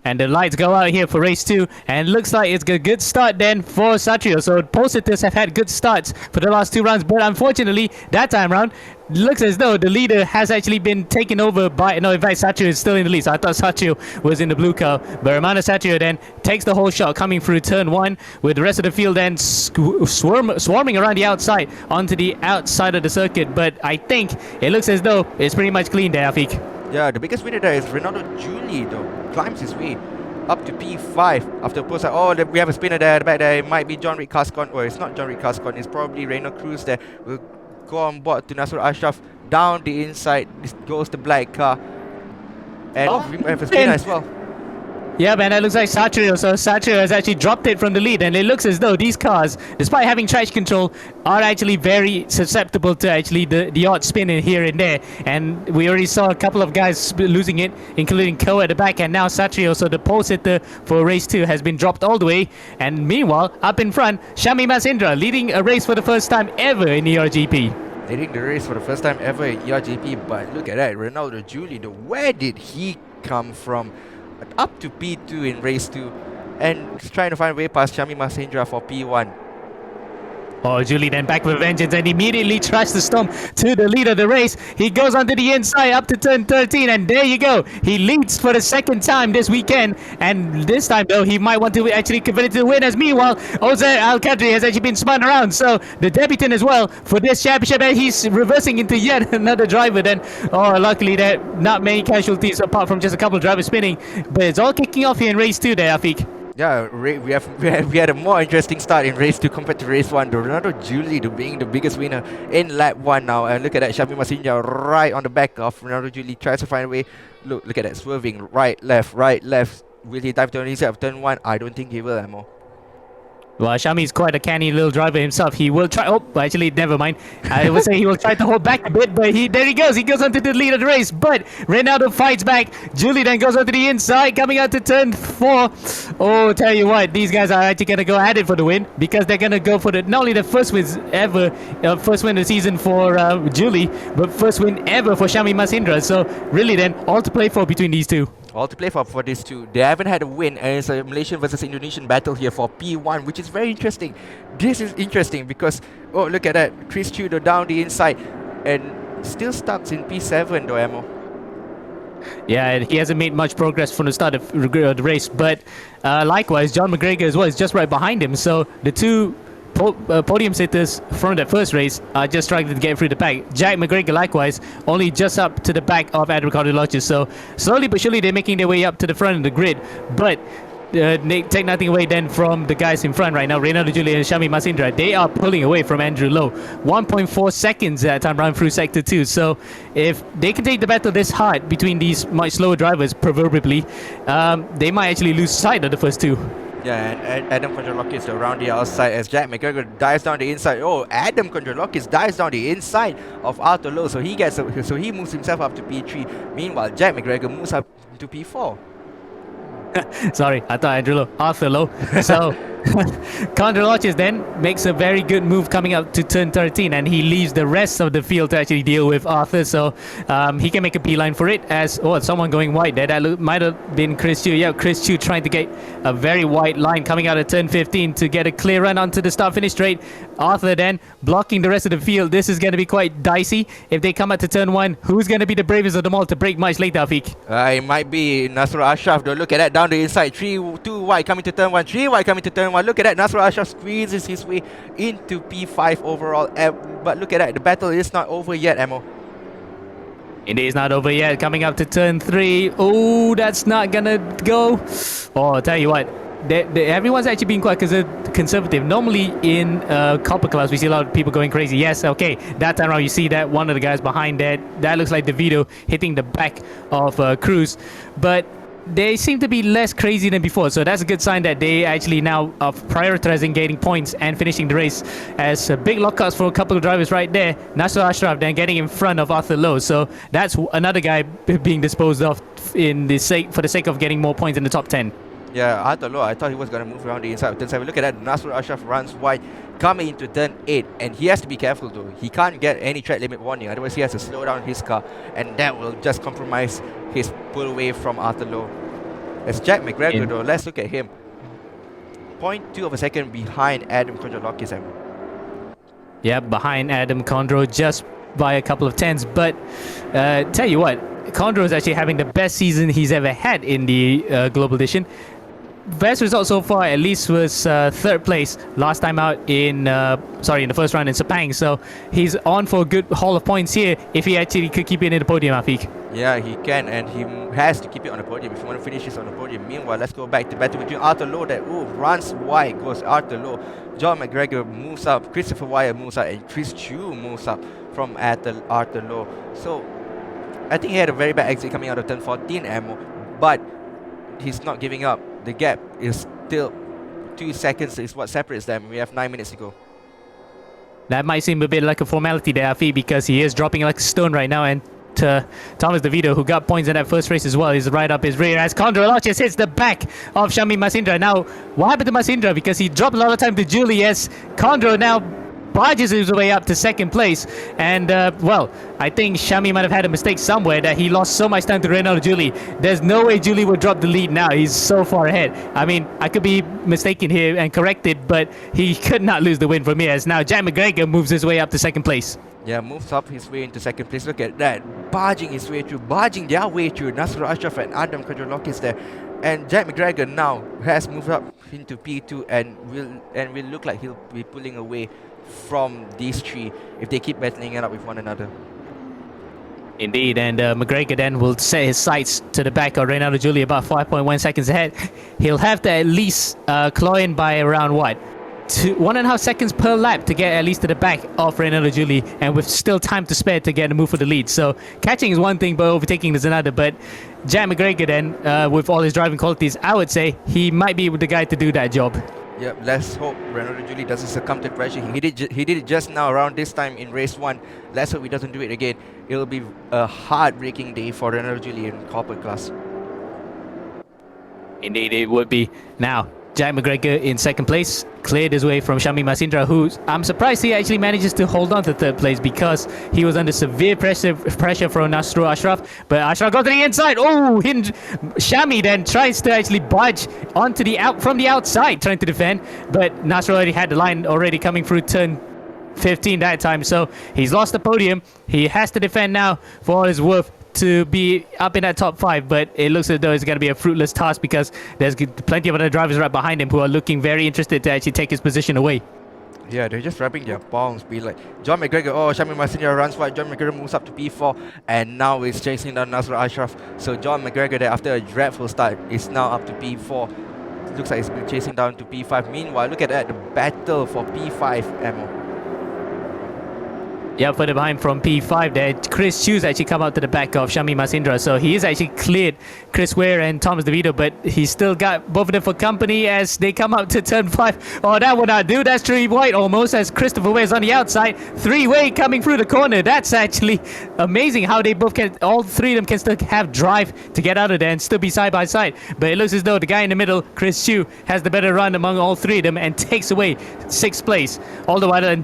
And the lights go out here for race 2, and it looks like it's a good start then for Satrio. So Positors have had good starts for the last 2 rounds, but unfortunately, that time round, it looks as though the leader has actually been taken over by, no, in fact, Satrio is still in the lead. So I thought Satrio was in the blue car, but Romano Satrio then takes the whole shot coming through turn 1, with the rest of the field then swarming around the outside onto the outside of the circuit. But I think it looks as though it's pretty much clean there, Afiq. Yeah, the biggest winner there is Renato Julie, though. Climbs his way up to P5 after post. Oh, we have a spinner there at the back there. It might be John Rick Cascon. Well, it's not John Rick Cascon. It's probably Reino Cruz there. Will go on board to Nasrul Ashraf down the inside. This goes the black car. And we have a spinner as well. Yeah, man, that looks like Satrio. So Satrio has actually dropped it from the lead, and it looks as though these cars, despite having traction control, are actually very susceptible to actually the odd spin in here and there. And we already saw a couple of guys losing it, including Ko at the back, and now Satrio. So the pole sitter for race 2 has been dropped all the way. And meanwhile, up in front, Shami Masindra leading a race for the first time ever in ERGP. Leading the race for the first time ever in ERGP, but look at that, Ronaldo Julie, where did he come from? Up to P2 in race 2 and trying to find a way past Shami Masindra for P1. Oh, Julie then back with vengeance and immediately tries to storm to the lead of the race. He goes onto the inside up to turn 13, and there you go. He leads for the second time this weekend, and this time though he might want to actually convert it to the win. As meanwhile, Ozer Al-Kadri has actually been spun around, so the debutant as well for this championship, and he's reversing into yet another driver. Then, oh, luckily there not many casualties apart from just a couple of drivers spinning, but it's all kicking off here in race 2 there, Afiq. Yeah, we had a more interesting start in race 2 compared to race 1. Ronaldo Julie being the biggest winner in lap 1 now. And look at that, Shami Masindra right on the back of Ronaldo Julie, tries to find a way. Look at that, swerving right, left. Will he dive to the inside of turn 1? I don't think he will anymore. Well, Shami is quite a canny little driver himself. He will try. Oh, actually, never mind. I would say he will try to hold back a bit, but there he goes. He goes onto the lead of the race, but Ronaldo fights back. Julie then goes onto the inside, coming out to turn 4. Oh, tell you what, these guys are actually going to go at it for the win, because they're going to go for not only the first wins ever, first win of the season for Julie, but first win ever for Shami Masindra. So really then, all to play for between these two. All to play for these two. They haven't had a win, and it's a Malaysian versus Indonesian battle here for P1, which is very interesting. This is interesting because, oh, look at that. Chris Tudor down the inside and still stuck in P7 though, Amo. Yeah, he hasn't made much progress from the start of the race, but likewise, John McGregor as well is just right behind him. So the two podium sitters from that first race are just trying to get through the pack. Jack McGregor likewise only just up to the back of Adam Condologis, so slowly but surely they're making their way up to the front of the grid, but they take nothing away then from the guys in front right now. Reynaldo Julian and Shami Masindra, they are pulling away from Andrew Lowe. 1.4 seconds at time run through sector 2, so if they can take the battle this hard between these much slower drivers proverbially, they might actually lose sight of the first two. Yeah, and Adam Condologis around the outside as Jack McGregor dives down the inside. Oh, Adam Condologis dives down the inside of Arthur Lowe, so he moves himself up to P3. Meanwhile, Jack McGregor moves up to P4. Sorry, I thought Andrew Lowe, Arthur Lowe. So Condologis then makes a very good move coming up to turn 13, and he leaves the rest of the field to actually deal with Arthur, so he can make a beeline for it. As someone going wide there, that might have been Chris Chu. Yeah, Chris Chu trying to get a very wide line coming out of turn 15 to get a clear run onto the start finish straight. Arthur then blocking the rest of the field. This is going to be quite dicey. If they come out to turn 1, who's going to be the bravest of them all to break much later, Afiq? It might be Nasrul Ashraf though. Look at that, down the inside, 2 wide coming to turn 1, 3 wide coming to turn 1. Look at that, Nasrul Ashraf squeezes his way into P5 overall. But look at that, the battle is not over yet, Amo. It is not over yet. Coming up to turn 3. Oh, that's not gonna go. Oh, I'll tell you what, everyone's actually been quite conservative. Normally in copper class we see a lot of people going crazy. Yes, okay, that time around you see that one of the guys behind that looks like DeVito hitting the back of Cruz, but they seem to be less crazy than before, so that's a good sign that they actually now are prioritizing getting points and finishing the race, as big lockouts for a couple of drivers right there. Nasser Ashraf then getting in front of Arthur Lowe, so that's another guy being disposed of for the sake of getting more points in the top 10. Yeah, Arthur Lowe, I thought he was going to move around the inside of turn 7. Look at that, Nasrul Ashraf runs wide coming into turn 8, and he has to be careful though. He can't get any track limit warning, otherwise he has to slow down his car, and that will just compromise his pull away from Arthur Lowe. As Jack McGregor though, let's look at him. 0.2 of a second behind Adam Condologis. Yeah, behind Adam Condro just by a couple of tenths, but tell you what, Condro is actually having the best season he's ever had in the Global Edition. best result so far, at least, was third place last time out in in the first round in Sepang. So he's on for a good haul of points here if he actually could keep it in the podium, Afiq. Yeah, he can, and he has to keep it on the podium if you want to finish this on the podium. Meanwhile, let's go back to battle between Arthur Lowe that runs wide, goes Arthur Lowe. John McGregor moves up, Christopher Wyatt moves up, and Chris Chu moves up from Arthur Lowe. So I think he had a very bad exit coming out of turn 14 ammo, but he's not giving up. The gap is still 2 seconds is what separates them. We have 9 minutes to go. That might seem a bit like a formality there, Afiq, because he is dropping like a stone right now, and Thomas DeVito, who got points in that first race as well, is right up his rear as Condor Loches hits the back of Shami Masindra. Now, what happened to Masindra? Because he dropped a lot of time to Julie as Condor now barges his way up to second place. And, well, I think Shami might have had a mistake somewhere that he lost so much time to Reynaldo Julie. There's no way Julie would drop the lead now. He's so far ahead. I mean, I could be mistaken here and corrected, but he could not lose the win from here as now Jack McGregor moves his way up to second place. Yeah, moves up his way into second place. Look at that. Barging their way through. Nasrul Ashraf and Adam Kajolokis there. And Jack McGregor now has moved up into P2 and will look like he'll be pulling away from these three if they keep battling it up with one another. Indeed, and McGregor then will set his sights to the back of Reynaldo Julie about 5.1 seconds ahead. He'll have to at least claw in by around what? 1.5 seconds per lap to get at least to the back of Reynaldo Julie, and with still time to spare to get a move for the lead. So catching is one thing, but overtaking is another. But Jack McGregor then, with all his driving qualities, I would say he might be the guy to do that job. Yep, let's hope Reynaldo Julie doesn't succumb to pressure. He did it just now around this time in race 1. Let's hope he doesn't do it again. It'll be a heartbreaking day for Reynaldo Julie in corporate class. Indeed, it would be. Now, Jack McGregor in second place, cleared his way from Shami Masindra, who I'm surprised he actually manages to hold on to third place because he was under severe pressure from Nasrul Ashraf. But Ashraf got to the inside. Oh, Shami then tries to actually budge onto from the outside, trying to defend. But Nasrul already had the line already coming through turn 15 that time. So he's lost the podium. He has to defend now for all his worth to be up in that top 5, but it looks as though it's going to be a fruitless task because there's plenty of other drivers right behind him who are looking very interested to actually take his position away. Yeah, they're just rubbing their palms, be like, John McGregor, Shami Masindra runs wide, John McGregor moves up to P4, and now is chasing down Nasrul Ashraf. So John McGregor there, after a dreadful start, is now up to P4. Looks like he's been chasing down to P5. Meanwhile, look at that, the battle for P5 ammo. Yeah, further behind from P5 there, Chris Chu's actually come out to the back of Shami Masindra. So he is actually cleared Chris Ware and Thomas DeVito, but he's still got both of them for company as they come up to turn 5. Oh, that would not do. That's 3 wide almost as Christopher Ware's on the outside. 3-way coming through the corner. That's actually amazing how they both can, all 3 of them can still have drive to get out of there and still be side by side. But it looks as though the guy in the middle, Chris Chu, has the better run among all 3 of them and takes away 6th place. All the while then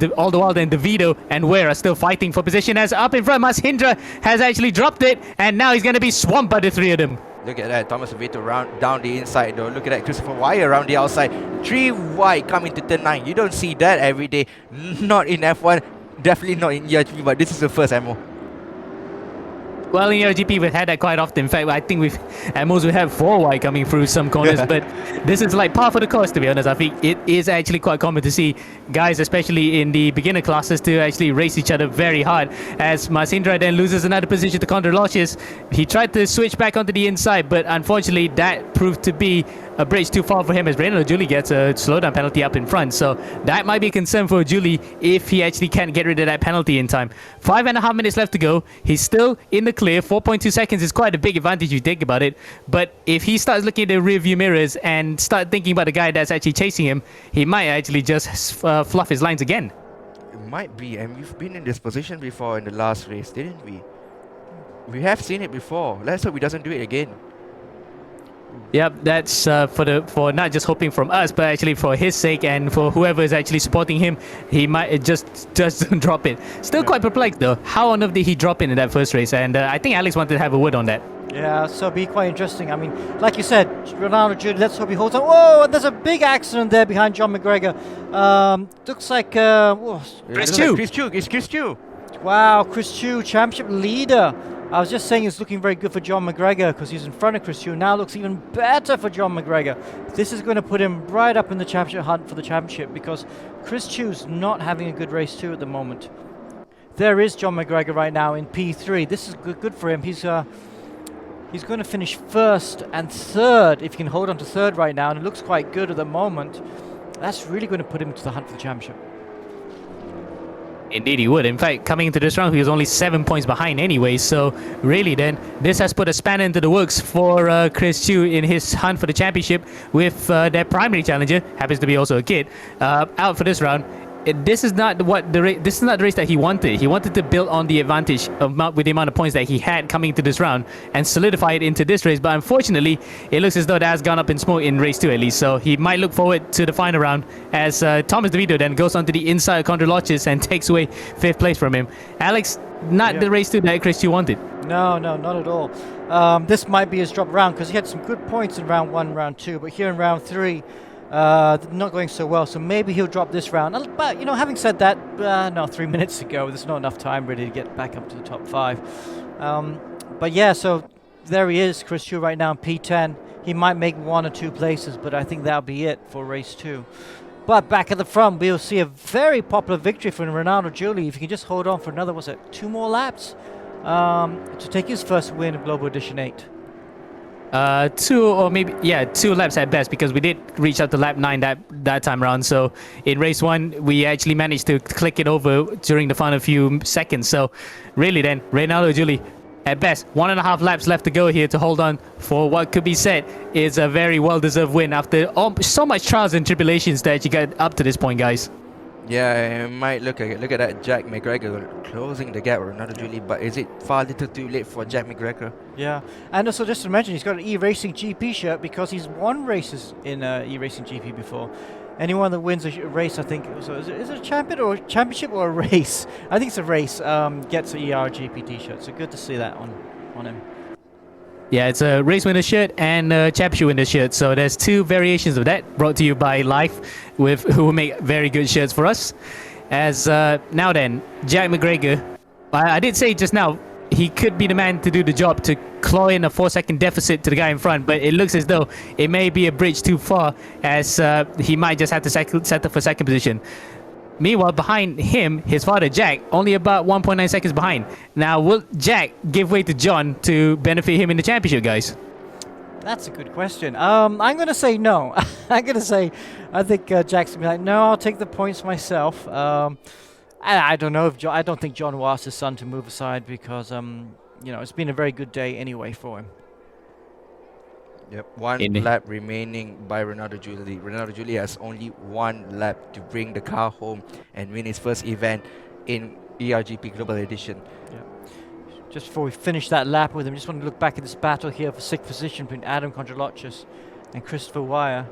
DeVito and Ware are still fighting for position as up in front Masindra has actually dropped it and now he's going to be swamped by the 3 of them. Look at that, Thomas DeVito down the inside though. Look at that, Christopher Wyatt around the outside. 3 wide coming to turn 9. You don't see that every day. Not in F1, definitely not in ERGP, but this is the first ammo. Well, in ERGP we've had that quite often. In fact, I think at most we have 4 wide coming through some corners, but this is like par for the course, to be honest. I think it is actually quite common to see guys, especially in the beginner classes, to actually race each other very hard. As Masindra then loses another position to Condor Loches. He tried to switch back onto the inside, but unfortunately that proved to be a bridge too far for him as Reynaldo Julie gets a slowdown penalty up in front. So that might be a concern for Julie if he actually can't get rid of that penalty in time. 5.5 minutes left to go. He's still in the clear. 4.2 seconds is quite a big advantage if you think about it. But if he starts looking at the rear view mirrors and start thinking about the guy that's actually chasing him, he might actually just fluff his lines again. It might be, and we've been in this position before in the last race, didn't we? We have seen it before. Let's hope he doesn't do it again. Yep, that's for not just hoping from us, but actually for his sake and for whoever is actually supporting him. He might just drop it. Still quite perplexed though. How on earth did he drop in that first race? And I think Alex wanted to have a word on that. Yeah, so it'll be quite interesting. I mean, like you said, Reynaldo Julie, let's hope he holds on. Whoa, and there's a big accident there behind John McGregor. Looks like Chris Chu. It's Chris Chu. wow, Chris Chu, championship leader. I was just saying it's looking very good for John McGregor because he's in front of Chris Chu. Now looks even better for John McGregor. This is going to put him right up in the championship hunt for the championship because Chris Chu's not having a good race too at the moment. There is John McGregor right now in P3. This is good for him. He's going to finish first and third if he can hold on to third right now, and it looks quite good at the moment. That's really going to put him into the hunt for the championship. Indeed he would. In fact, coming into this round, he was only 7 points behind anyway. So really then, this has put a spanner into the works for Chris Chu in his hunt for the championship with their primary challenger, happens to be also a kid, out for this round. This is not this is not the race that he wanted. He wanted to build on the advantage with the amount of points that he had coming into this round and solidify it into this race. But unfortunately, it looks as though that has gone up in smoke in race 2 at least. So he might look forward to the final round as Thomas DeVito then goes on to the inside of Condrolocious and takes away 5th place from him. Alex, not the race 2 that Chris Chu wanted. No, not at all. This might be his drop round because he had some good points in round 1, round 2, but here in round 3. Not going so well, so maybe he'll drop this round. But, having said that, 3 minutes to go. There's not enough time really to get back up to the top 5. But yeah, so there he is, Chris Chu right now in P10. He might make 1 or 2 places, but I think that'll be it for race 2. But back at the front, we'll see a very popular victory from Ronaldo Giulia. If he can just hold on for another, 2 more laps to take his first win of Global Edition 8. 2 or maybe 2 laps at best, because we did reach out to lap 9 that time around. So in race 1 we actually managed to click it over during the final few seconds. So really then, Ronaldo Giulia at best 1.5 laps left to go here to hold on for what could be said is a very well-deserved win after so much trials and tribulations that you got up to this point, guys. Yeah, it might look at that Jack McGregor closing the gap with Ronaldo Giulia, but is it far little too late for Jack McGregor? Yeah, and also just to mention, he's got an eRacing GP shirt because he's won races in eRacing GP before. Anyone that wins a race, I think, so is it a championship or a race? I think it's a race, gets an eRGP t-shirt, so good to see that on him. Yeah, it's a race winner shirt and a championship winner shirt. So there's 2 variations of that brought to you by Life, who make very good shirts for us. As now then, Jack McGregor, I did say just now, he could be the man to do the job to claw in a 4-second deficit to the guy in front, but it looks as though it may be a bridge too far, as he might just have to settle for second position. Meanwhile, behind him, his father Jack, only about 1.9 seconds behind. Now, will Jack give way to John to benefit him in the championship, guys? That's a good question. I'm going to say no. I'm going to say, I think Jack's going to be like, no, I'll take the points myself. I don't know if I don't think John will ask his son to move aside because, it's been a very good day anyway for him. Yep, 1 lap remaining by Ronaldo Giulia. Ronaldo Giulia has only 1 lap to bring the car home and win his first event in eRGP Global Edition. Yeah. Just before we finish that lap with him, just want to look back at this battle here for 6th position between Adam Condrolocious and Christopher Weir.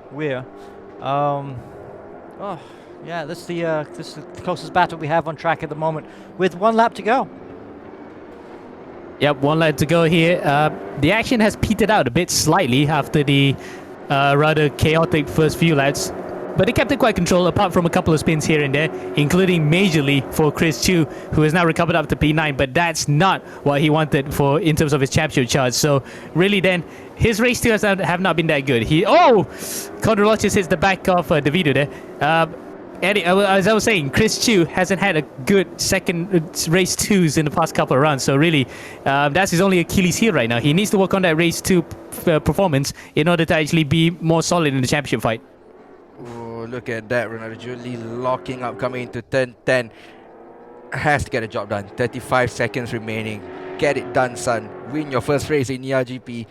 This is the closest battle we have on track at the moment with 1 lap to go. Yep, 1 lap to go here. The action has petered out a bit slightly after the rather chaotic first few laps, but it kept it quite controlled apart from a couple of spins here and there, including majorly for Chris Chu, who has now recovered up to P9, but that's not what he wanted in terms of his championship charge. So really then, his race 2 have not been that good. Condrolocious hits the back of DeVito there. As I was saying, Chris Chu hasn't had a good second race 2s in the past couple of rounds. So really, that's his only Achilles heel right now. He needs to work on that race 2 performance in order to actually be more solid in the championship fight. Oh, look at that. Ronaldo Giulia locking up, coming into turn 10. Has to get the job done. 35 seconds remaining. Get it done, son. Win your first race in eRGP.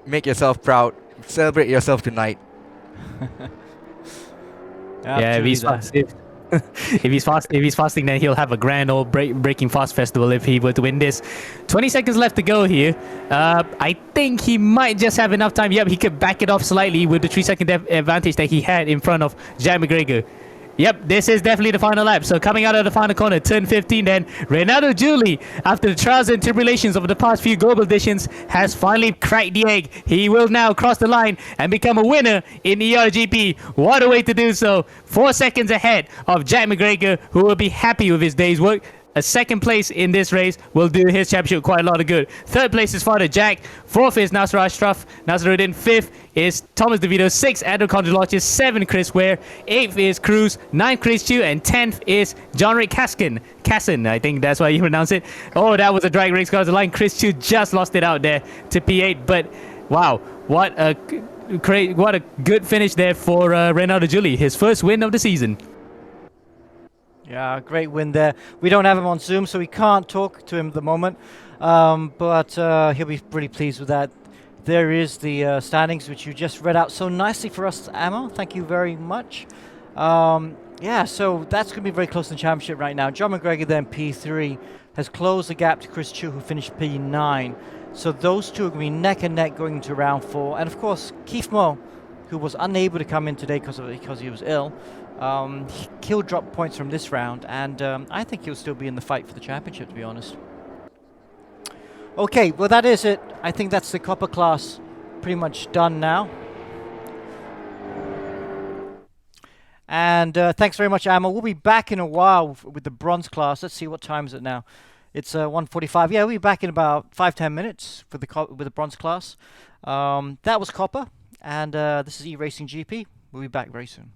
Make yourself proud. Celebrate yourself tonight. Yeah, if he's fasting, then he'll have a grand old breaking fast festival if he were to win this. 20 seconds left to go here. I think he might just have enough time. Yep, he could back it off slightly with the 3-second advantage that he had in front of Jack McGregor. Yep, this is definitely the final lap. So coming out of the final corner, turn 15 then, Ronaldo Giulia, after the trials and tribulations of the past few global editions, has finally cracked the egg. He will now cross the line and become a winner in eRGP. What a way to do so. 4 seconds ahead of Jack McGregor, who will be happy with his day's work. A second place in this race will do his championship quite a lot of good. Third place is Father Jack. Fourth is Nasser Ashraf. Nasruddin. Fifth is Thomas DeVito. Sixth, Andrew Condologis. Seventh, Chris Ware. Eighth is Cruz. Ninth, Chris Chu. And 10th is John Rick Cassin, I think that's how you pronounce it. Oh, that was a drag race across the line. Chris Chu just lost it out there to P8. But wow, what a good finish there for Renato Giulli. His first win of the season. Yeah, great win there. We don't have him on Zoom, so we can't talk to him at the moment. But he'll be pretty pleased with that. There is the standings, which you just read out so nicely for us, Amo. Thank you very much. Yeah, so that's going to be very close to the championship right now. John McGregor, then P3, has closed the gap to Chris Chu, who finished P9. So those two are going to be neck and neck going into round 4. And of course, Keith Moe, who was unable to come in today because he was ill, he'll drop points from this round, and I think he'll still be in the fight for the championship, to be honest. Okay, well that is it. I think that's the copper class pretty much done now. And thanks very much, Amo. We'll be back in a while with the bronze class. Let's see, what time is it now? It's 1:45. Yeah, we'll be back in about 5-10 minutes with the bronze class. That was copper, and this is eRacing GP. We'll be back very soon.